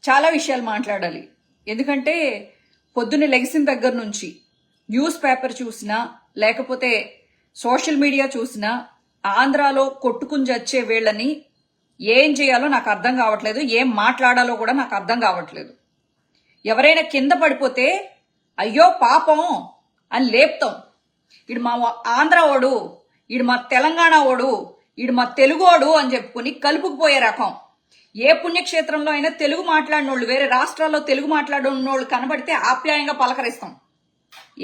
చాలా విషయాలు మాట్లాడాలి. ఎందుకంటే పొద్దున్న లెగిసిన దగ్గర నుంచి న్యూస్ పేపర్ చూసినా లేకపోతే సోషల్ మీడియా చూసినా ఆంధ్రాలో కొట్టుకుని చచ్చే వీళ్ళని ఏం చేయాలో నాకు అర్థం కావట్లేదు, ఏం మాట్లాడాలో కూడా నాకు అర్థం కావట్లేదు. ఎవరైనా కింద పడిపోతే అయ్యో పాపం అని లేపుతాం. ఇడు మా ఆంధ్ర ఓడు, ఇడు మా తెలంగాణ ఓడు, ఇడు మా తెలుగోడు అని చెప్పుకుని కలుపుకుపోయే రకం. ఏ పుణ్యక్షేత్రంలో అయినా తెలుగు మాట్లాడిన వాళ్ళు, వేరే రాష్ట్రాల్లో తెలుగు మాట్లాడిన వాళ్ళు కనబడితే ఆప్యాయంగా పలకరిస్తాం.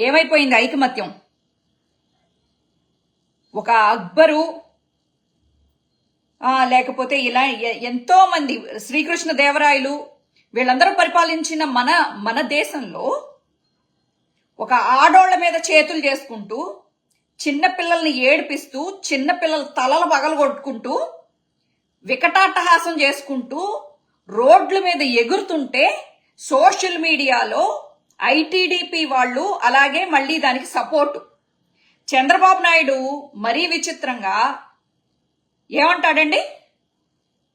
ఏమైపోయింది ఐకమత్యం? ఒక అక్బరు లేకపోతే ఇలా ఎంతో మంది శ్రీకృష్ణ దేవరాయలు వీళ్ళందరూ పరిపాలించిన మన దేశంలో ఒక ఆడోళ్ల మీద చేతులు చేసుకుంటూ, చిన్నపిల్లల్ని ఏడిపిస్తూ, చిన్నపిల్లల తలలు పగలగొట్టుకుంటూ, వికటాట్టహాసం చేసుకుంటూ రోడ్ల మీద ఎగురుతుంటే సోషల్ మీడియాలో ఐటీడీపీ వాళ్ళు అలాగే మళ్ళీ దానికి సపోర్టు. చంద్రబాబు నాయుడు మరీ విచిత్రంగా ఏమంటాడండి,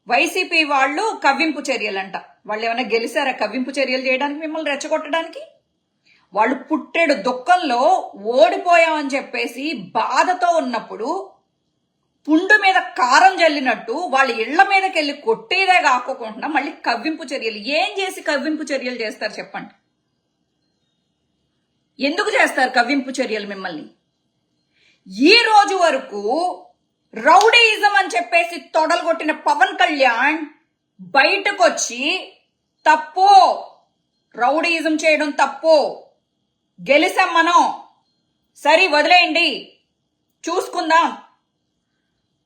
వైసీపీ వాళ్ళు కవ్వింపు చర్యలంట. వాళ్ళు ఏమైనా గెలిచారా కవ్వింపు చర్యలు చేయడానికి, మిమ్మల్ని రెచ్చగొట్టడానికి? వాళ్ళు పుట్టెడు దుఃఖంలో ఓడిపోయామని చెప్పేసి బాధతో ఉన్నప్పుడు పుండు మీద కారం జల్లినట్టు వాళ్ళ ఇళ్ల మీదకి వెళ్ళి కొట్టేదే కాకోకుండా మళ్ళీ కవ్వింపు చర్యలు. ఏం చేసి కవ్వింపు చర్యలు చేస్తారు చెప్పండి? ఎందుకు చేస్తారు కవ్వింపు చర్యలు మిమ్మల్ని? ఈ రోజు వరకు రౌడీయిజం అని చెప్పేసి తొడలు కొట్టిన పవన్ కళ్యాణ్ బయటకు వచ్చి తప్పు, రౌడీయిజం చేయడం తప్పు, గెలిసాం మనం, సరే వదిలేయండి చూసుకుందాం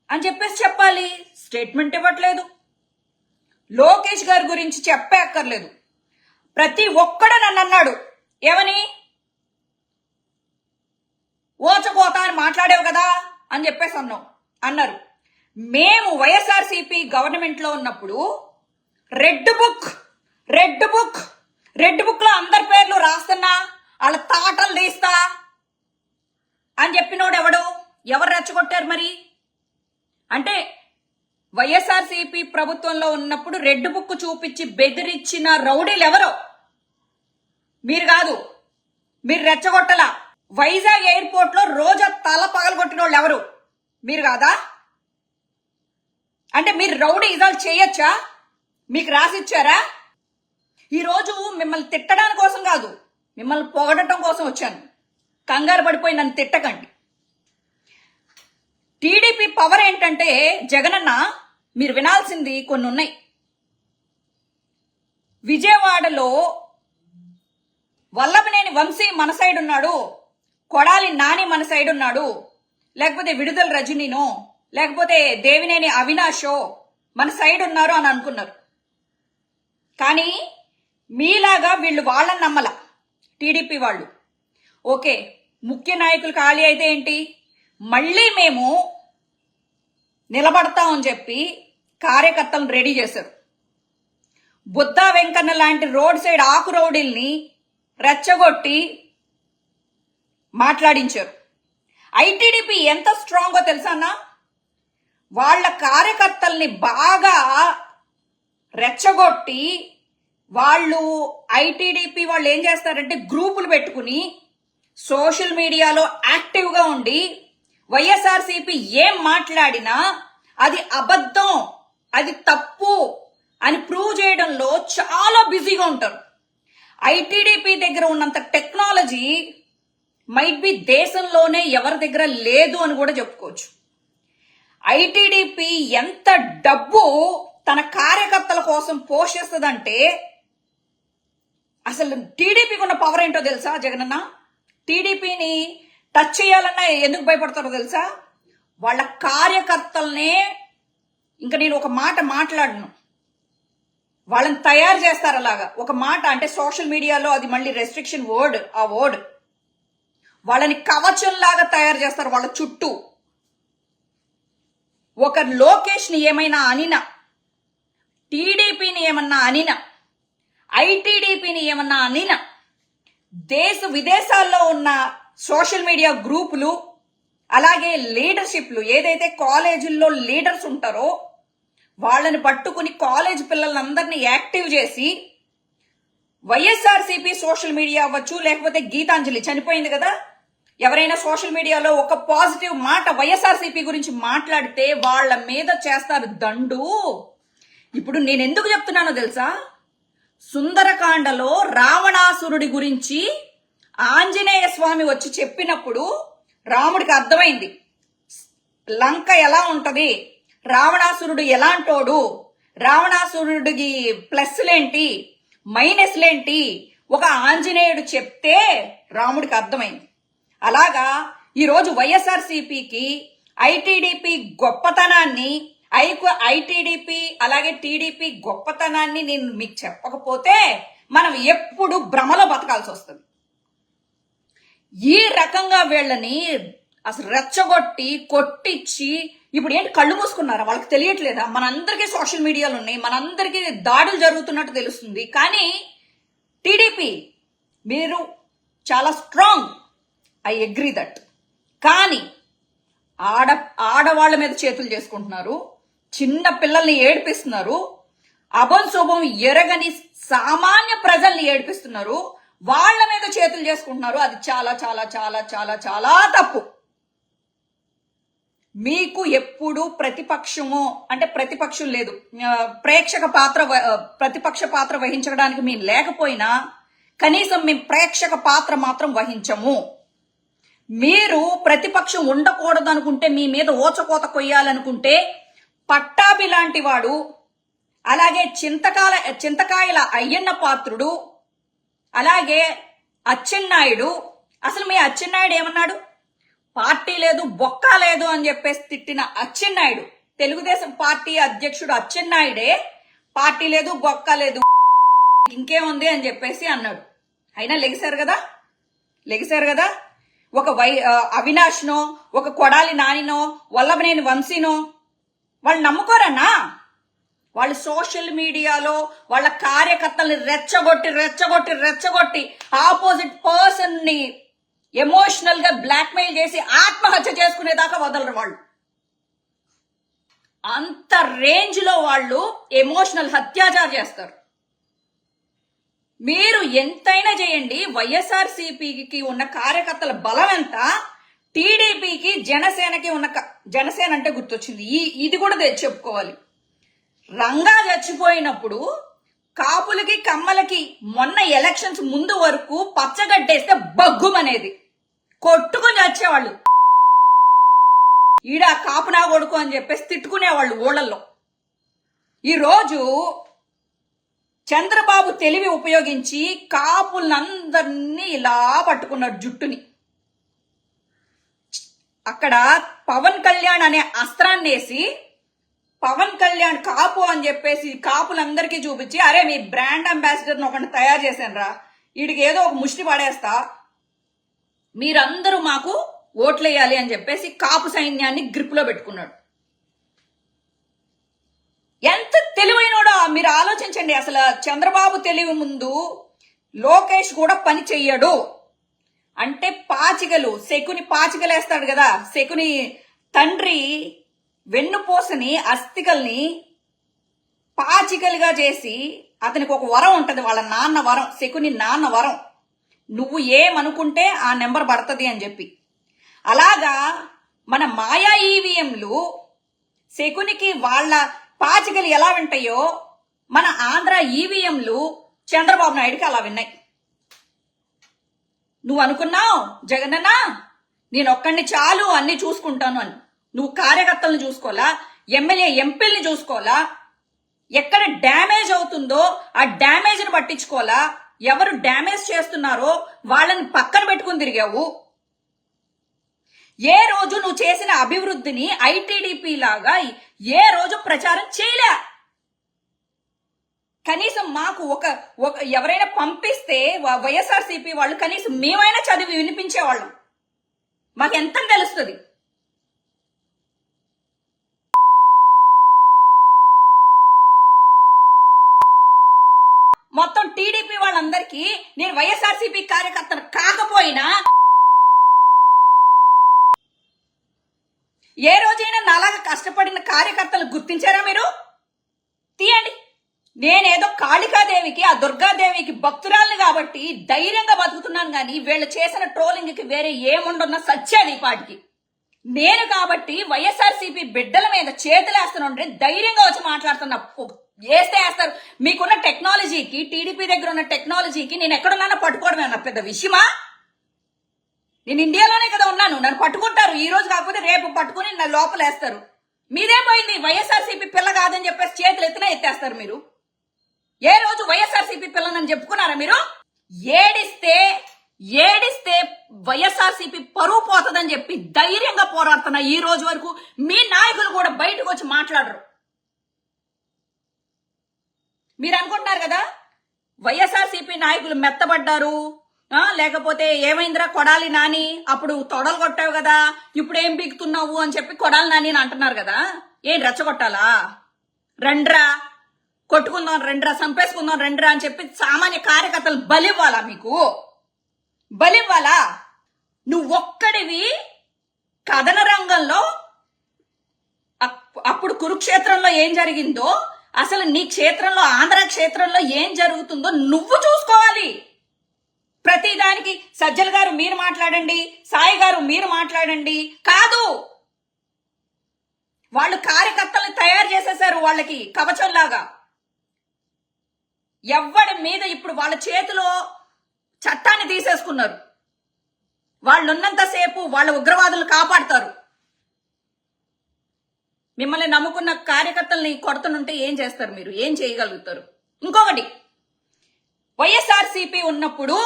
అని చెప్పేసి చెప్పాలి. స్టేట్మెంట్ ఇవ్వట్లేదు. లోకేష్ గారి గురించి చెప్పే అక్కర్లేదు. ప్రతి ఒక్కడు నన్ను అన్నాడు, ఏమని, ఓచకోత అని మాట్లాడేవు కదా అని చెప్పేసి అన్నారు. మేము వైఎస్ఆర్సీపీ గవర్నమెంట్ లో ఉన్నప్పుడు రెడ్ బుక్ లో అందరి పేర్లు రాస్తున్నా, వాళ్ళ తాటలు తీస్తా అని చెప్పినోడు ఎవరు రెచ్చగొట్టారు మరి? అంటే వైఎస్ఆర్సీపీ ప్రభుత్వంలో ఉన్నప్పుడు రెడ్ బుక్ చూపించి బెదిరించిన రౌడీలు ఎవరో? మీరు కాదు, మీరు రెచ్చగొట్టలా. వైజాగ్ ఎయిర్పోర్ట్ లో రోజా తల పగలగొట్టిన వాళ్ళు ఎవరు? మీరు కాదా? అంటే మీరు రౌడీ ఇజాలు చేయొచ్చా? మీకు రాసిచ్చారా? ఈరోజు మిమ్మల్ని తిట్టడానికి కోసం కాదు, మిమ్మల్ని పొగడటం కోసం వచ్చాను. కంగారు పడిపోయి నన్ను తిట్టకండి. టీడీపీ పవర్ ఏంటంటే, జగనన్న మీరు వినాల్సింది కొన్ని ఉన్నాయి. విజయవాడలో వల్లభనేని వంశీ మన సైడ్ ఉన్నాడు, కొడాలి నాని మన సైడ్ ఉన్నాడు, లేకపోతే విడుదల రజనీనో లేకపోతే దేవినేని అవినాషో మన సైడ్ ఉన్నారు అని అనుకున్నారు. కానీ మీలాగా వీళ్ళు వాళ్ళని నమ్మల. టీడీపీ వాళ్ళు ఓకే, ముఖ్య నాయకులు ఖాళీ అయితే ఏంటి, మళ్ళీ మేము నిలబడతామని చెప్పి కార్యకర్తలను రెడీ చేశారు. బుద్ధా వెంకన్న లాంటి రోడ్ సైడ్ ఆకు రౌడీల్ని రెచ్చగొట్టి మాట్లాడించారు. ఐటీడీపీ ఎంత స్ట్రాంగో తెలుసా? వాళ్ళ కార్యకర్తల్ని బాగా రెచ్చగొట్టి వాళ్ళు ఐటీడీపీ వాళ్ళు ఏం చేస్తారంటే గ్రూపులు పెట్టుకుని సోషల్ మీడియాలో యాక్టివ్గా ఉండి వైఎస్ఆర్సీపీ ఏం మాట్లాడినా అది అబద్ధం, అది తప్పు అని ప్రూవ్ చేయడంలో చాలా బిజీగా ఉంటారు. ఐటీడీపీ దగ్గర ఉన్నంత టెక్నాలజీ మైట్ బి దేశంలోనే ఎవరి దగ్గర లేదు అని కూడా చెప్పుకోవచ్చు. ఐటీడీపీ ఎంత డబ్బు తన కార్యకర్తల కోసం పోషిస్తుందంటే, అసలు టీడీపీకి ఉన్న పవర్ ఏంటో తెలుసా జగనన్న? టీడీపీని టచ్ చేయాలన్నా ఎందుకు భయపడతారో తెలుసా? వాళ్ళ కార్యకర్తలనే, ఇంకా నేను ఒక మాట మాట్లాడను, వాళ్ళని తయారు చేస్తారు అలాగా. ఒక మాట అంటే సోషల్ మీడియాలో అది మళ్ళీ రెస్ట్రిక్షన్ వర్డ్, ఆ వర్డ్ వాళ్ళని కవచంలాగా తయారు చేస్తారు. వాళ్ళ చుట్టూ ఒక లోకేష్ ని ఏమైనా అనినా, టీడీపీని ఏమన్నా అనినా, ఐటీడీపీని ఏమన్నా అనినా, దేశ విదేశాల్లో ఉన్న సోషల్ మీడియా గ్రూపులు అలాగే లీడర్షిప్లు ఏదైతే కాలేజీల్లో లీడర్స్ ఉంటారో వాళ్ళని పట్టుకుని కాలేజ్ పిల్లలందరినీ యాక్టివ్ చేసి వైఎస్ఆర్సీపీ సోషల్ మీడియా అవ్వచ్చు, లేకపోతే గీతాంజలి చనిపోయింది కదా, ఎవరైనా సోషల్ మీడియాలో ఒక పాజిటివ్ మాట వైఎస్ఆర్సీపీ గురించి మాట్లాడితే వాళ్ళ మీద చేస్తారు దండు. ఇప్పుడు నేను ఎందుకు చెప్తున్నానో తెలుసా? సుందరకాండలో రావణాసురుడి గురించి ఆంజనేయ స్వామి వచ్చి చెప్పినప్పుడు రాముడికి అర్థమైంది లంక ఎలా ఉంటది, రావణాసురుడు ఎలాంటోడు, రావణాసురుడికి ప్లస్లేంటి మైనస్లేంటి ఒక ఆంజనేయుడు చెప్తే రాముడికి అర్థమైంది. అలాగా ఈరోజు వైఎస్ఆర్సీపీకి ఐటీడీపీ గొప్పతనాన్ని, ఐటీడీపీ అలాగే టీడీపీ గొప్పతనాన్ని నేను మీకు చెప్పకపోతే మనం ఎప్పుడు భ్రమలో బతకాల్సి వస్తుంది. ఈ రకంగా వీళ్ళని అసలు రెచ్చగొట్టి కొట్టించి ఇప్పుడు ఏంటి కళ్ళు మూసుకున్నారా? వాళ్ళకి తెలియట్లేదా? మనందరికీ సోషల్ మీడియాలు ఉన్నాయి, మనందరికీ దాడులు జరుగుతున్నట్టు తెలుస్తుంది. కానీ టీడీపీ మీరు చాలా స్ట్రాంగ్, ఐ అగ్రీ దట్. కానీ ఆడవాళ్ల మీద చేతులు చేసుకుంటున్నారు, చిన్న పిల్లల్ని ఏడిపిస్తున్నారు, అభం శుభం ఎరగని సామాన్య ప్రజల్ని ఏడిపిస్తున్నారు, వాళ్ళ మీద చేతులు చేసుకుంటున్నారు. అది చాలా చాలా చాలా చాలా చాలా తప్పు. మీకు ఎప్పుడు ప్రతిపక్షము అంటే ప్రతిపక్షం లేదు, ప్రతిపక్ష పాత్ర వహించడానికి మేము లేకపోయినా కనీసం మేము ప్రేక్షక పాత్ర మాత్రం వహించము. మీరు ప్రతిపక్షం ఉండకూడదు అనుకుంటే, మీ మీద ఓచకోత కొయ్యాలనుకుంటే పట్టాభి లాంటి వాడు, అలాగే చింతకాయల అయ్యన్న పాత్రుడు, అలాగే అచ్చెన్నాయుడు. అసలు మీ అచ్చెన్నాయుడు ఏమన్నాడు? పార్టీ లేదు బొక్క లేదు అని చెప్పేసి తిట్టిన అచ్చెన్నాయుడు, తెలుగుదేశం పార్టీ అధ్యక్షుడు అచ్చెన్నాయుడే పార్టీ లేదు బొక్క లేదు ఇంకేముంది అని చెప్పేసి అన్నాడు. అయినా లెగిశారు కదా. ఒక అవినాష్నో, ఒక కొడాలి నానినో, వల్లభనేని వంశీనో వాళ్ళు నమ్ముకోరన్నా? వాళ్ళు సోషల్ మీడియాలో వాళ్ళ కార్యకర్తల్ని రెచ్చగొట్టి ఆపోజిట్ పర్సన్ ని ఎమోషనల్ గా బ్లాక్మెయిల్ చేసి ఆత్మహత్య చేసుకునేదాకా వదలరు వాళ్ళు. అంత రేంజ్ లో వాళ్ళు ఎమోషనల్ అత్యాచారం చేస్తారు. మీరు ఎంతైనా చేయండి, వైఎస్ఆర్సీపీకి ఉన్న కార్యకర్తల బలం ఎంత, టీడీపీకి జనసేనకి ఉన్న జనసేన అంటే గుర్తొచ్చింది, ఇది కూడా చెప్పుకోవాలి. రంగా చచ్చిపోయినప్పుడు కాపులకి కమ్మలకి మొన్న ఎలక్షన్స్ ముందు వరకు పచ్చగడ్డేస్తే బగ్గుమనేది, కొట్టుకుని చచ్చేవాళ్ళు. ఈడ కాపునా కొడుకు అని చెప్పేసి తిట్టుకునేవాళ్ళు ఊళ్ళల్లో. ఈరోజు చంద్రబాబు తెలివి ఉపయోగించి కాపులందరినీ ఇలా పట్టుకున్నాడు జుట్టుని. అక్కడ పవన్ కళ్యాణ్ అనే అస్త్రాన్ని వేసి, పవన్ కళ్యాణ్ కాపు అని చెప్పేసి కాపులందరికీ చూపించి, అరే మీ బ్రాండ్ అంబాసిడర్ని ఒకటి తయారు చేశాను రా, వీడికి ఏదో ఒక ముష్టి పడేస్తా, మీరందరూ మాకు ఓట్లేయాలి అని చెప్పేసి కాపు సైన్యాన్ని గ్రిప్ లో పెట్టుకున్నాడు. ఎంత తెలివైనోడో మీరు ఆలోచించండి. అసలు చంద్రబాబు తెలివి ముందు లోకేష్ కూడా పని చెయ్యడు. అంటే శకుని పాచికలేస్తాడు కదా, శకుని తండ్రి వెన్నుపోసని అస్థికల్ని పాచికలుగా చేసి, అతనికి ఒక వరం ఉంటది, వాళ్ళ నాన్న వరం, శకుని నాన్న వరం, నువ్వు ఏమనుకుంటే ఆ నెంబర్ పడుతుంది అని చెప్పి. అలాగా మన మాయా ఈవీఎంలు శకునికి వాళ్ళ పాచికలు ఎలా వింటాయో మన ఆంధ్ర ఈవీఎంలు చంద్రబాబు నాయుడికి అలా విన్నాయి. నువ్వు అనుకున్నావు జగనన్న నేను ఒక్కడిని చాలు అన్ని చూసుకుంటాను అని. నువ్వు కార్యకర్తలను చూసుకోవాలా, ఎమ్మెల్యే ఎంపీల్ని చూసుకోవాలా, ఎక్కడ డ్యామేజ్ అవుతుందో ఆ డ్యామేజ్ని పట్టించుకోవాలా, ఎవరు డ్యామేజ్ చేస్తున్నారో వాళ్ళని పక్కన పెట్టుకుని తిరిగావు. ఏ రోజు నువ్వు చేసిన అభివృద్ధిని ఐటీడీపీ లాగా ఏ రోజు ప్రచారం చేయలే. కనీసం మాకు ఒక ఎవరైనా పంపిస్తే వైఎస్ఆర్సీపీ వాళ్ళు కనీసం మేమైనా చదివి వినిపించేవాళ్ళం, మాకు ఎంత తెలుస్తుంది. మొత్తం టీడీపీ వాళ్ళందరికీ నేను వైఎస్ఆర్సీపీ కార్యకర్తను కాకపోయినా ఏ రోజైనా నాలాగా కష్టపడిన కార్యకర్తలు గుర్తించారా మీరు? తీయండి. నేనేదో కాళికాదేవికి, ఆ దుర్గాదేవికి భక్తురాలు కాబట్టి ధైర్యంగా బతుకుతున్నాను కానీ వీళ్ళు చేసిన ట్రోలింగ్ కి వేరే ఏముండన్న సచ్చేది ఈ పాటికి. నేను కాబట్టి వైఎస్ఆర్సీపీ బిడ్డల మీద చేతులేస్తాను ధైర్యంగా వచ్చి మాట్లాడుతున్నా. వేస్తే వేస్తారు. మీకున్న టెక్నాలజీకి, టీడీపీ దగ్గర ఉన్న టెక్నాలజీకి నేను ఎక్కడున్నా పట్టుకోవడమే అన్న పెద్ద విషయమా? నేను ఇండియాలోనే కదా ఉన్నాను, నన్ను పట్టుకుంటారు. ఈ రోజు కాకపోతే రేపు పట్టుకుని నా లోపలేస్తారు. మీదేం పోయింది? వైఎస్ఆర్సీపీ పిల్ల కాదని చెప్పేసి చేతులు ఎత్తేస్తారు మీరు. ఏ రోజు వైఎస్ఆర్సీపీ పిల్లనని చెప్పుకున్నారా మీరు? ఏడిస్తే వైఎస్ఆర్సీపీ పరువు పోతుందని చెప్పి ధైర్యంగా పోరాడుతున్నా. ఈ రోజు వరకు మీ నాయకులు కూడా బయటకు వచ్చి మాట్లాడరు. మీరు అనుకుంటున్నారు కదా వైఎస్ఆర్సీపీ నాయకులు మెత్తబడ్డారు, లేకపోతే ఏమైందిరా కొడాలి నాని, అప్పుడు తొడలు కొట్టావు కదా, ఇప్పుడు ఏం పీకుతున్నావు అని చెప్పి కొడాలి నాని అని అంటున్నారు కదా. ఏం రెచ్చగొట్టాలా? రండ్రా కొట్టుకుందాం, రండ్రా చంపేసుకుందాం, రండ్రా అని చెప్పి సామాన్య కార్యకర్తలు బలివ్వాలా? మీకు బలివ్వాలా? నువ్వు ఒక్కడివి కథన రంగంలో అప్పుడు కురుక్షేత్రంలో ఏం జరిగిందో, అసలు నీ క్షేత్రంలో, ఆంధ్ర క్షేత్రంలో ఏం జరుగుతుందో నువ్వు చూసుకోవాలి. ప్రతిదానికి సజ్జల గారు మీరు మాట్లాడండి, సాయి గారు మీరు మాట్లాడండి కాదు. వాళ్ళు కార్యకర్తలను తయారు చేసేశారు వాళ్ళకి కవచంలాగా. ఎవ్వడి మీద ఇప్పుడు వాళ్ళ చేతిలో చట్టాన్ని తీసేసుకున్నారు. వాళ్ళున్నంతసేపు వాళ్ళ ఉగ్రవాదులు కాపాడతారు. మిమ్మల్ని నమ్ముకున్న కార్యకర్తల్ని కొడుతుంటే ఏం చేస్తారు మీరు? ఏం చేయగలుగుతారు? ఇంకొకటి, వైఎస్ఆర్సీపీ ఉన్నప్పుడు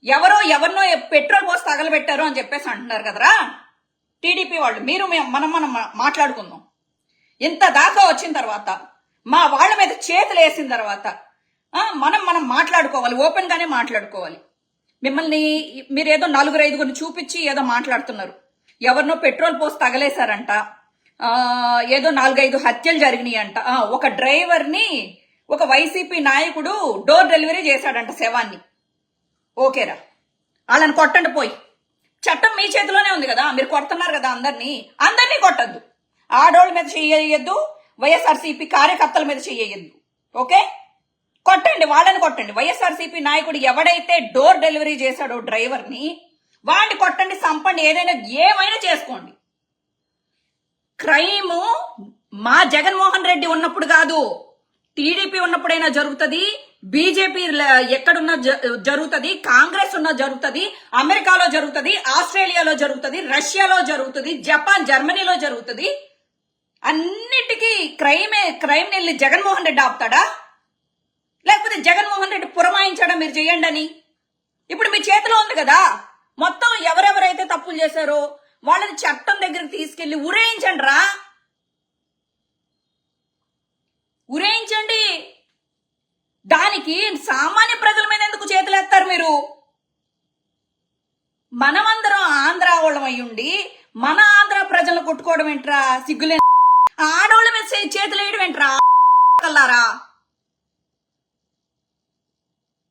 ఎవరో ఎవరినో పెట్రోల్ పోసి తగలబెట్టారు అని చెప్పేసి అంటున్నారు కదరా టీడీపీ వాళ్ళు. మీరు మనం మాట్లాడుకుందాం. ఇంత దాకా వచ్చిన తర్వాత, మా వాళ్ళ మీద చేతులు వేసిన తర్వాత మనం మాట్లాడుకోవాలి, ఓపెన్ గానే మాట్లాడుకోవాలి. మిమ్మల్ని మీరు ఏదో 4-5 చూపించి ఏదో మాట్లాడుతున్నారు. ఎవరినో పెట్రోల్ పోసి తగలేశారంట, ఏదో 4-5 హత్యలు జరిగినాయి అంట. ఒక డ్రైవర్ ని ఒక వైసీపీ నాయకుడు డోర్ డెలివరీ చేశాడంట శవాన్ని. ఓకేరా, వాళ్ళని కొట్టండి పోయి. చట్టం మీ చేతిలోనే ఉంది కదా, మీరు కొడుతున్నారు కదా అందరినీ కొట్టద్దు. ఆడోళ్ళ మీద చెయ్యొద్దు, వైఎస్ఆర్సీపీ కార్యకర్తల మీద చెయ్యొద్దు. ఓకే, కొట్టండి, వాళ్ళని కొట్టండి. వైఎస్ఆర్సీపీ నాయకుడు ఎవడైతే డోర్ డెలివరీ చేశాడో డ్రైవర్ ని, వాడిని కొట్టండి, సంపండి, ఏమైనా చేసుకోండి. క్రైమ్ మా జగన్మోహన్ రెడ్డి ఉన్నప్పుడు కాదు, టీడీపీ ఉన్నప్పుడైనా జరుగుతుంది, బీజేపీ ఎక్కడున్నా జరుగుతుంది, కాంగ్రెస్ ఉన్నా జరుగుతుంది, అమెరికాలో జరుగుతుంది, ఆస్ట్రేలియాలో జరుగుతుంది, రష్యాలో జరుగుతుంది, జపాన్ జర్మనీలో జరుగుతుంది. అన్నిటికీ క్రైమ్ వెళ్ళి జగన్మోహన్ రెడ్డి ఆపుతాడా? లేకపోతే జగన్మోహన్ రెడ్డి పురమాయించాడా మీరు చేయండి అని? ఇప్పుడు మీ చేతిలో ఉంది కదా, మొత్తం ఎవరెవరైతే తప్పులు చేశారో వాళ్ళని చట్టం దగ్గరికి తీసుకెళ్లి ఉరేయించండి రా, ఉరేయించండి. దానికి సామాన్య ప్రజల మీద ఎందుకు చేతులేస్తారు మీరు? మనమందరం ఆంధ్ర వాళ్ళం అయ్యుండి మన ఆంధ్ర ప్రజలను కొట్టుకోవడం ఏంట్రా? సిగ్గులే. ఆడవాళ్ళ మీద చేతులు వేయడం ఏంట్రా?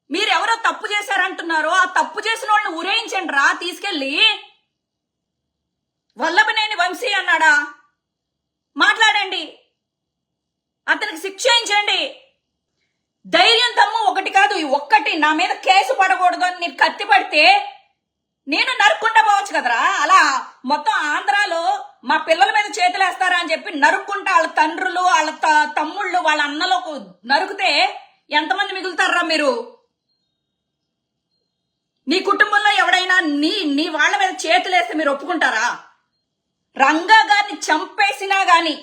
మీరెవరో తప్పు చేశారంటున్నారో ఆ తప్పు చేసిన వాళ్ళని ఉరేయించండి రా తీసుకెళ్ళి. వల్లభనేని వంశీ అన్నాడా? మాట్లాడండి, అతనికి శిక్ష చేయించండి. ధైర్యం తమ్ము ఒకటి కాదు, ఒక్కటి నా మీద కేసు పడకూడదు అని నేను కత్తి పడితే నేను నరుక్కుండా పోవచ్చు కదరా. అలా మొత్తం ఆంధ్రాలో మా పిల్లల మీద చేతులేస్తారా అని చెప్పి నరుక్కుంటా వాళ్ళ తండ్రులు, వాళ్ళ తమ్ముళ్ళు, వాళ్ళ అన్నలకు నరుకుతే ఎంతమంది మిగులుతారా మీరు? నీ కుటుంబంలో ఎవడైనా నీ వాళ్ళ మీద చేతులేస్తే మీరు ఒప్పుకుంటారా? రంగా గారిని చంపేసినా గాని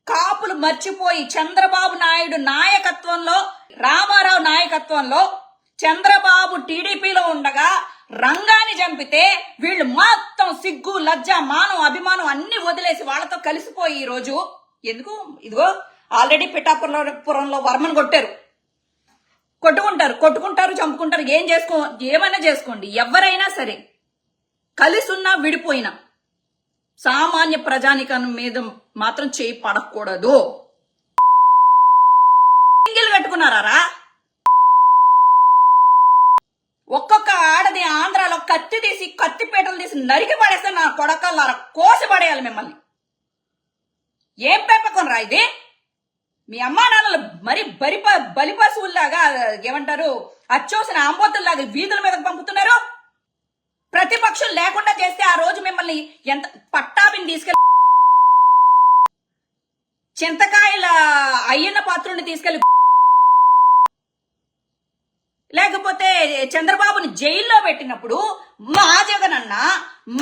కాపులు మర్చిపోయి చంద్రబాబు నాయుడు నాయకత్వంలో, రామారావు నాయకత్వంలో, చంద్రబాబు టీడీపీలో ఉండగా రంగాన్ని చంపితే వీళ్ళు మొత్తం సిగ్గు, లజ్జ, మానం, అభిమానం అన్ని వదిలేసి వాళ్ళతో కలిసిపోయి ఈ రోజు ఎందుకు? ఇదిగో ఆల్రెడీ పిఠాపురంలో వర్మను కొట్టుకుంటారు, చంపుకుంటారు. ఏమైనా చేసుకోండి. ఎవరైనా సరే కలిసి ఉన్నా విడిపోయినా సామాన్య ప్రజానికం మీద మాత్రం చేయి పడకూడదు. సింగిల్ కట్టుకున్నారా? ఒక్కొక్క ఆడది ఆంధ్రాలో కత్తిపేటలు తీసి నరికి పడేస్తే నా కొడకల్లారా కోసి పడేయాలి మిమ్మల్ని. ఏం పెంపకం రా ఇది? మీ అమ్మా నాన్నలు మరి బలిపశువుల్లాగా ఏమంటారు అచ్చోసిన ఆంబోతుల్లాగా వీధుల మీదకి పంపుతున్నారు. ప్రతిపక్షం లేకుండా చేస్తే ఆ రోజు మిమ్మల్ని ఎంత పట్టాభిని తీసుకెళ్ళి చింతకాయల అయ్యన్న పాత్రుని తీసుకెళ్లి లేకపోతే చంద్రబాబుని జైల్లో పెట్టినప్పుడు మా జగనన్న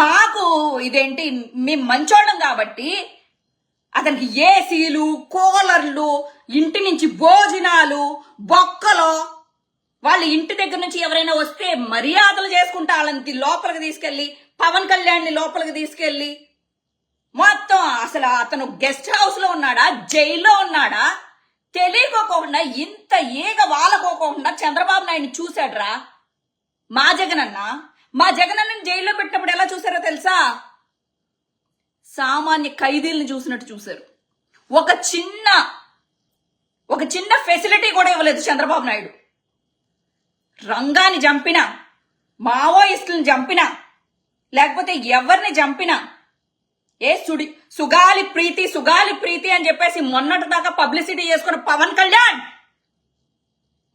మాకు ఇదేంటి మేము మంచోళ్ళం కాబట్టి అతనికి ఏసీలు కూలర్లు ఇంటి నుంచి భోజనాలు బొక్కలు వాళ్ళ ఇంటి దగ్గర నుంచి ఎవరైనా వస్తే మర్యాదలు చేసుకుంటా వాళ్ళని లోపలికి తీసుకెళ్లి పవన్ కళ్యాణ్ని లోపలికి తీసుకెళ్లి మొత్తం అసలు అతను గెస్ట్ హౌస్ లో ఉన్నాడా జైల్లో ఉన్నాడా తెలియకోకుండా ఇంత ఈగ వాలకోకుండా చంద్రబాబు నాయుడిని చూశాడ్రా మా జగనన్నని జైల్లో పెట్టినప్పుడు ఎలా చూసారో తెలుసా? సామాన్య ఖైదీలను చూసినట్టు చూశారు. ఒక చిన్న ఫెసిలిటీ కూడా ఇవ్వలేదు చంద్రబాబు నాయుడు. రంగాన్ని చంపినా మావోయిస్టులను చంపినా లేకపోతే ఎవరిని చంపినా సుగాలి ప్రీతి అని చెప్పేసి మొన్నటి దాకా పబ్లిసిటీ చేసుకున్న పవన్ కళ్యాణ్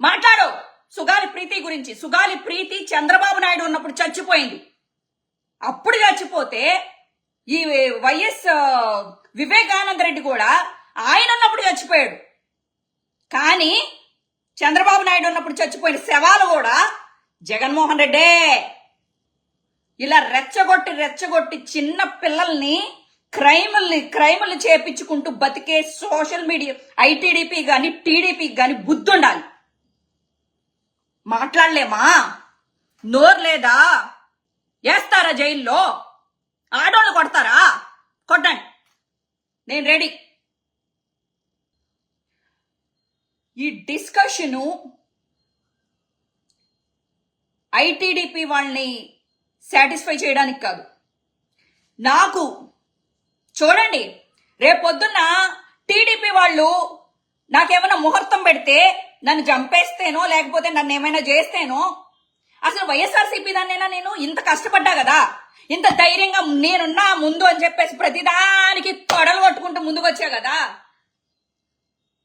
మాట్లాడు సుగాలి ప్రీతి గురించి. సుగాలి ప్రీతి చంద్రబాబు నాయుడు ఉన్నప్పుడు చచ్చిపోయింది. అప్పుడు చచ్చిపోతే ఈ వైఎస్ వివేకానంద రెడ్డి కూడా ఆయన ఉన్నప్పుడు చచ్చిపోయాడు. కానీ చంద్రబాబు నాయుడు ఉన్నప్పుడు చచ్చిపోయిన శవాలు కూడా జగన్మోహన్ రెడ్డే. ఇలా రెచ్చగొట్టి చిన్న పిల్లల్ని క్రైముల్ని చేపించుకుంటూ బతికే సోషల్ మీడియా ఐటీడీపీ గాని టీడీపీకి గాని బుద్ధి ఉండాలి. మాట్లాడలేమా? నోరు లేదా? వేస్తారా జైల్లో? ఆడోళ్ళు కొడతారా? కొట్టండి, నేను రెడీ. ఈ డిస్కషను ఐటీడీపీ వాళ్ళని సాటిస్ఫై చేయడానికి కాదు. నాకు చూడండి, రేపొద్దున్న టీడీపీ వాళ్ళు నాకేమైనా ముహూర్తం పెడితే నన్ను చంపేస్తేనో లేకపోతే నన్ను ఏమైనా చేస్తేనో అసలు వైఎస్ఆర్సీపీ దాన్నైనా నేను ఇంత కష్టపడ్డా కదా, ఇంత ధైర్యంగా నేనున్నా ముందు అని చెప్పేసి ప్రతిదానికి తొడలు కొట్టుకుంటూ ముందుకు వచ్చా కదా.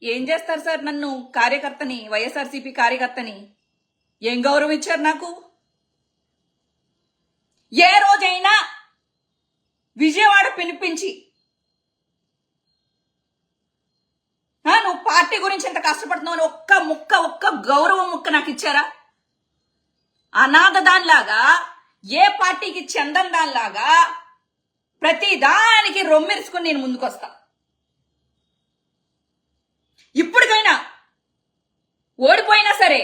ఏం చేస్తారు సార్ నన్ను కార్యకర్తని, వైఎస్ఆర్సీపీ కార్యకర్తని ఏం గౌరవం ఇచ్చారు నాకు? ఏ రోజైనా విజయవాడ పిలిపించి నువ్వు పార్టీ గురించి ఎంత కష్టపడుతున్నావు ఒక్క గౌరవం ముక్క నాకు ఇచ్చారా? అనాథ దానిలాగా, ఏ పార్టీకి చెందని దానిలాగా ప్రతి దానికి రొమ్మెరుచుకుని నేను ముందుకొస్తా. ఇప్పటికైనా ఓడిపోయినా సరే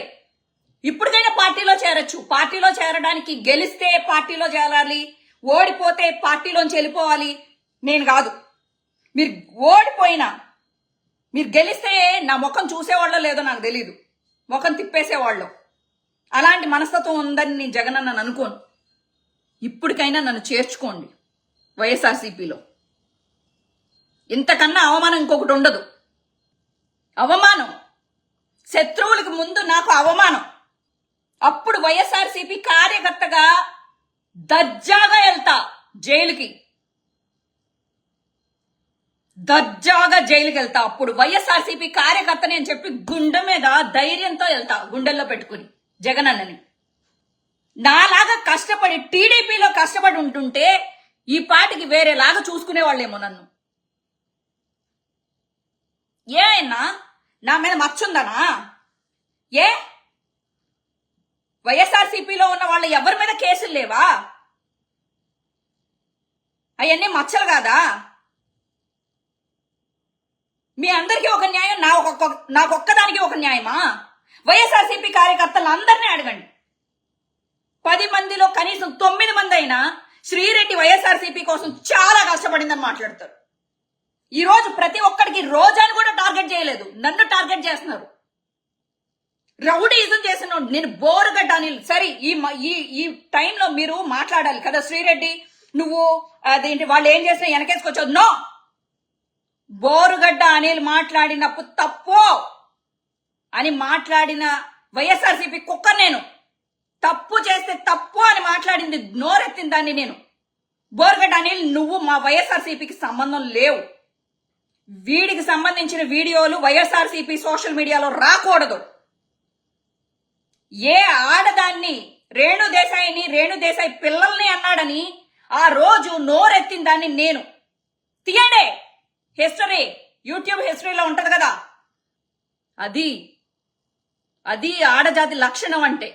ఇప్పటికైనా పార్టీలో చేరొచ్చు. పార్టీలో చేరడానికి గెలిస్తే పార్టీలో చేరాలి, ఓడిపోతే పార్టీలోంచి వెళ్ళిపోవాలి నేను కాదు. మీరు ఓడిపోయినా మీరు గెలిస్తే నా ముఖం చూసేవాళ్ళో లేదో నాకు తెలీదు, ముఖం తిప్పేసేవాళ్ళు. అలాంటి మనస్తత్వం ఉందని నేను జగనన్న అనుకోను. ఇప్పటికైనా నన్ను చేర్చుకోండి వైఎస్ఆర్సీపీలో. ఇంతకన్నా అవమానం ఇంకొకటి ఉండదు. అవమానం శత్రువులకు ముందు నాకు అవమానం. అప్పుడు వైఎస్ఆర్సీపీ కార్యకర్తగా దర్జాగా వెళ్తా జైలుకి, వెళ్తా. అప్పుడు వైఎస్ఆర్సీపీ కార్యకర్తని అని చెప్పి గుండె మీద ధైర్యంతో వెళ్తా, గుండెల్లో పెట్టుకుని జగనన్నని. నాలాగా కష్టపడి టీడీపీలో కష్టపడి ఉంటుంటే ఈ పాటికి వేరేలాగా చూసుకునేవాళ్ళేమో నన్ను. ఏమైనా నా మీద మచ్చుందనా? ఏ వైఎస్ఆర్సీపీలో ఉన్న వాళ్ళు ఎవరి మీద కేసులు లేవా? అవన్నీ మచ్చలు కాదా? మీ అందరికీ ఒక న్యాయం, నాకొక్కదానికి ఒక న్యాయమా? వైఎస్ఆర్సీపీ కార్యకర్తలు అందరినీ అడగండి. 10 మందిలో కనీసం 9 మంది అయినా శ్రీరెడ్డి వైఎస్ఆర్సీపీ కోసం చాలా కష్టపడిందని మాట్లాడతారు. ఈ రోజు ప్రతి ఒక్కడికి రోజాని కూడా టార్గెట్ చేయలేదు, నన్ను టార్గెట్ చేస్తున్నారు. రౌడీజం చేసిన నేను బోరుగడ్డ అనిల్. సరే, ఈ టైంలో మీరు మాట్లాడాలి కదా శ్రీరెడ్డి, నువ్వు అదేంటి వాళ్ళు ఏం చేసినా వెనకేసుకొచ్చావు. నో, బోరుగడ్డ అనిల్ మాట్లాడినప్పుడు తప్పు అని మాట్లాడిన వైఎస్ఆర్సీపీ కుక్క నేను. తప్పు చేస్తే తప్పు అని మాట్లాడింది, నోరెత్తిన దాన్ని నేను. బోరుగడ్డ అనిల్, నువ్వు మా వైఎస్ఆర్సీపీకి సంబంధం లేవు. వీడికి సంబంధించిన వీడియోలు వైఎస్ఆర్సీపీ సోషల్ మీడియాలో రాకూడదు. ఏ ఆడదాన్ని రేణు దేశాయి పిల్లల్ని అన్నాడని ఆ రోజు నోరెత్తిన దాన్ని నేను తీయండి. హిస్టరీ యూట్యూబ్ హిస్టరీలో ఉంటది కదా. అది ఆడజాతి లక్షణం అంటే.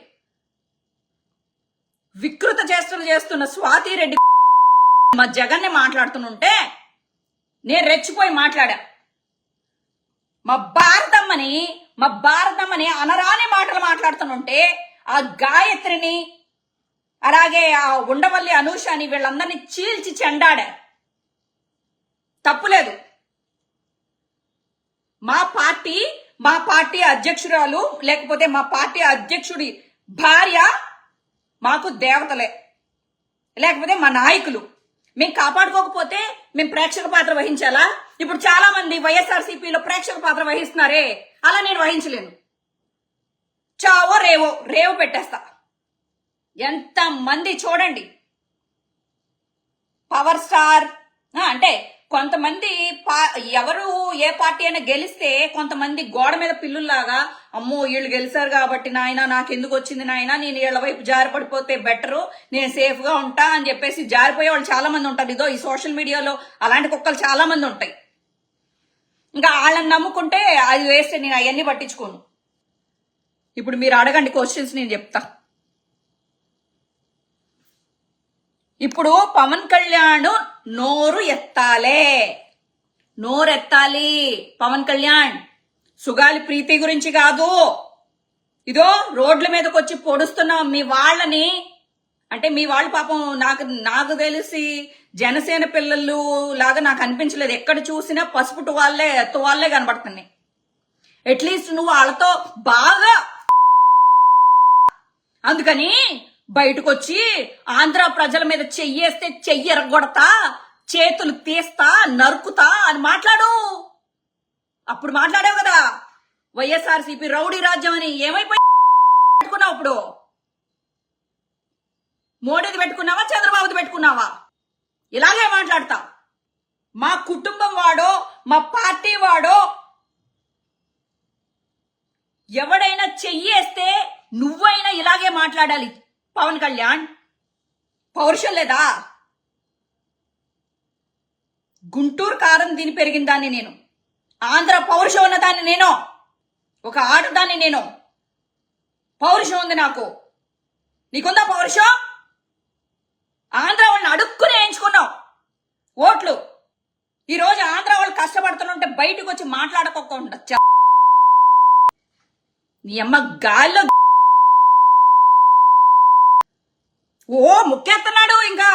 వికృత చేష్టలు చేస్తున్న స్వాతిరెడ్డి మా జగన్ని మాట్లాడుతుంటే నేను రెచ్చిపోయి మాట్లాడా. మా భారతమ్మని అనరాని మాటలు మాట్లాడుతుంటే ఆ గాయత్రిని అలాగే ఆ ఉండవల్లి అనూషని వీళ్ళందరినీ చీల్చి చెండాడా. తప్పులేదు. మా పార్టీ అధ్యక్షురాలు లేకపోతే మా పార్టీ అధ్యక్షుడి భార్య మాకు దేవతలే, లేకపోతే మా నాయకులు. మేము కాపాడుకోకపోతే మేము ప్రేక్షక పాత్ర వహించాలా? ఇప్పుడు చాలా మంది వైఎస్ఆర్సీపీలో ప్రేక్షక పాత్ర వహిస్తున్నారే, అలా నేను వహించలేను. చావో రేవో పెట్టేస్తా. ఎంత మంది చూడండి. పవర్ స్టార్ అంటే కొంతమంది ఎవరు ఏ పార్టీ అయినా గెలిస్తే కొంతమంది గోడ మీద పిల్లుల్లాగా అమ్మో వీళ్ళు గెలిచారు కాబట్టి నాయన నాకెందుకు వచ్చింది నాయన, నేను వీళ్ళ వైపు జారిపడిపోతే బెటరు, నేను సేఫ్ గా ఉంటా అని చెప్పేసి జారిపోయే వాళ్ళు చాలా మంది ఉంటారు. ఇదో ఈ సోషల్ మీడియాలో అలాంటి కుక్కలు చాలా మంది ఉంటాయి. ఇంకా వాళ్ళని నమ్ముకుంటే అది వేస్తే నేను అవన్నీ పట్టించుకోను. ఇప్పుడు మీరు అడగండి క్వశ్చన్స్, నేను చెప్తా. ఇప్పుడు పవన్ కళ్యాణ్ నోరెత్తాలి. పవన్ కళ్యాణ్ సుగాలి ప్రీతి గురించి కాదు. ఇదో రోడ్ల మీదకి వచ్చి పొడుస్తున్న మీ వాళ్ళని, అంటే మీ వాళ్ళు పాపం నాకు తెలిసి జనసేన పిల్లలు లాగా నాకు అనిపించలేదు. ఎక్కడ చూసినా పసుపు తువాళ్లే కనబడుతున్నాయి. అట్లీస్ట్ నువ్వు వాళ్ళతో బాగా, అందుకని బయటకు వచ్చి ఆంధ్ర ప్రజల మీద చెయ్యేస్తే చెయ్యి ఎరగొడతా, చేతులు తీస్తా, నరుకుతా అని మాట్లాడు. అప్పుడు మాట్లాడావు కదా వైఎస్ఆర్సీపీ రౌడీ రాజ్యం అని. ఏమైపోయి పెట్టుకున్నావు? ఇప్పుడు మోడీది పెట్టుకున్నావా, చంద్రబాబుది పెట్టుకున్నావా? ఇలాగే మాట్లాడతా. మా కుటుంబం వాడో మా పార్టీ వాడో ఎవడైనా చెయ్యేస్తే నువ్వైనా ఇలాగే మాట్లాడాలి. పవన్ కళ్యాణ్ పౌరుషం లేదా? గుంటూరు కారం దీని పెరిగిన దాన్ని నేను, ఆంధ్ర పౌరుషం ఉన్న దాన్ని నేను, ఒక ఆడదాన్ని నేను. పౌరుషం ఉంది నాకు. నీకుందా పౌరుషం? ఆంధ్ర వాళ్ళని అడుక్కుని వేయించుకున్నావు ఓట్లు. ఈరోజు ఆంధ్ర వాళ్ళు కష్టపడుతుంటే బయటకు వచ్చి మాట్లాడుకోకుండా నీ అమ్మ గాల్లో ముక్కేస్తున్నాడు. ఇంకా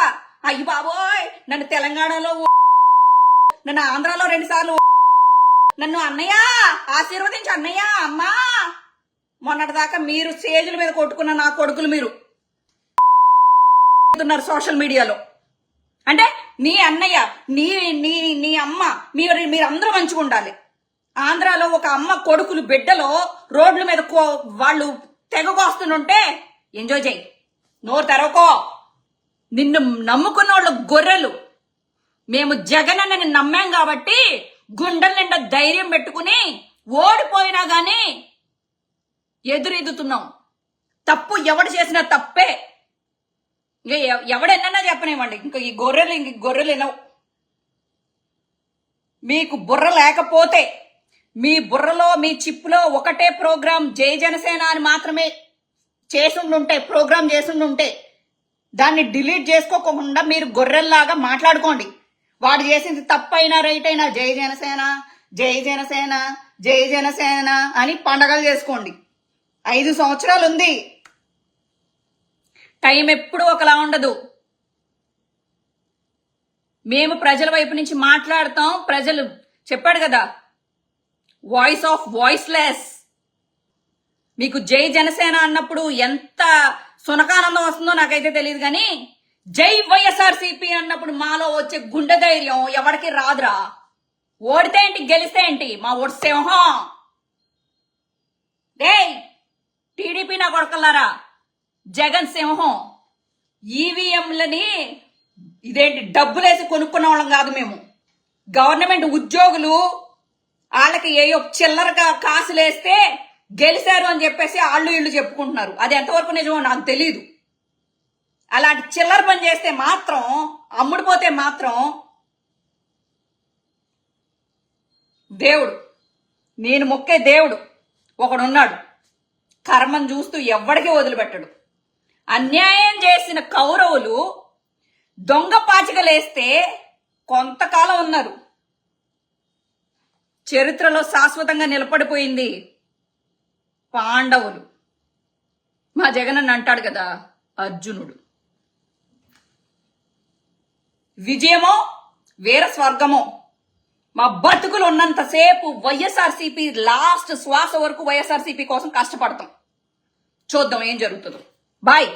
అయ్యి బాబోయ్, నన్ను తెలంగాణలో, నన్ను ఆంధ్రాలో 2 సార్లు, నన్ను అన్నయ్య ఆశీర్వదించు అన్నయ్య అమ్మా. మొన్నటిదాకా మీరు స్టేజ్ల మీద కొట్టుకున్న నా కొడుకులు మీరు సోషల్ మీడియాలో. అంటే నీ అన్నయ్య నీ అమ్మ మీరందరూ మంచిగా ఉండాలి. ఆంధ్రాలో ఒక అమ్మ కొడుకులు బిడ్డలో రోడ్ల మీద వాళ్ళు తెగకొస్తుంటే ఎంజాయ్ చేయి. నోరు తెరవకో. నిన్ను నమ్ముకున్న వాళ్ళు గొర్రెలు. మేము జగన్ అన్నని నమ్మాం కాబట్టి గుండెల నిండా ధైర్యం పెట్టుకుని ఓడిపోయినా గాని ఎదురెదుతున్నాం. తప్పు ఎవడు చేసినా తప్పే. ఎవడెన్నా చెప్పనివ్వండి. ఇంకా ఈ గొర్రెలు వినవు. మీకు బుర్ర లేకపోతే మీ బుర్రలో మీ చిప్పులో ఒకటే ప్రోగ్రాం జై జనసేన అని మాత్రమే ప్రోగ్రాం చేసుండుంటే దాన్ని డిలీట్ చేసుకోకుండా మీరు గొర్రెల్లాగా మాట్లాడుకోండి. వాడు చేసింది తప్పైనా రైట్ అయినా జై జనసేన జై జనసేన జై జనసేన అని పండగలు చేసుకోండి. 5 సంవత్సరాలు ఉంది. టైం ఎప్పుడూ ఒకలా ఉండదు. మేము ప్రజల వైపు నుంచి మాట్లాడతాం. ప్రజలు చెప్పాడు కదా, వాయిస్ ఆఫ్ వాయిస్లెస్. మీకు జై జనసేన అన్నప్పుడు ఎంత సునకానందం వస్తుందో నాకైతే తెలియదు, కానీ జై వైఎస్ఆర్సీపీ అన్నప్పుడు మాలో వచ్చే గుండె ధైర్యం ఎవరికి రాదురా. ఓడితే ఏంటి, గెలిస్తే ఏంటి, మా ఓటు సింహం. టీడీపీ నా కొడకల్లారా, జగన్ సింహం. ఈవీఎంలని ఇదేంటి డబ్బులేసి కొనుక్కున్న వాళ్ళం కాదు మేము. గవర్నమెంట్ ఉద్యోగులు వాళ్ళకి ఏయో చిల్లరగా కాసులేస్తే గెలిచారు అని చెప్పేసి వాళ్ళు వీళ్ళు చెప్పుకుంటున్నారు. అది ఎంతవరకు నిజమో నాకు తెలీదు. అలాంటి చిల్లర పని చేస్తే మాత్రం, అమ్ముడిపోతే మాత్రం దేవుడు, నేను మొక్కే దేవుడు ఒకడున్నాడు, కర్మం చూస్తూ ఎవ్వడికి వదిలిపెట్టడు. అన్యాయం చేసిన కౌరవులు దొంగ పాచికలేస్తే కొంతకాలం ఉన్నారు, చరిత్రలో శాశ్వతంగా నిలబడిపోయింది పాండవులు. మా జగన్ అంటాడు కదా, అర్జునుడు. విజయమో వీర స్వర్గమో, మా బతుకులు ఉన్నంతసేపు వైఎస్ఆర్సీపీ లాస్ట్ శ్వాస వరకు వైఎస్ఆర్సీపీ కోసం కష్టపడతాం. చూద్దాం ఏం జరుగుతుందో. బాయ్.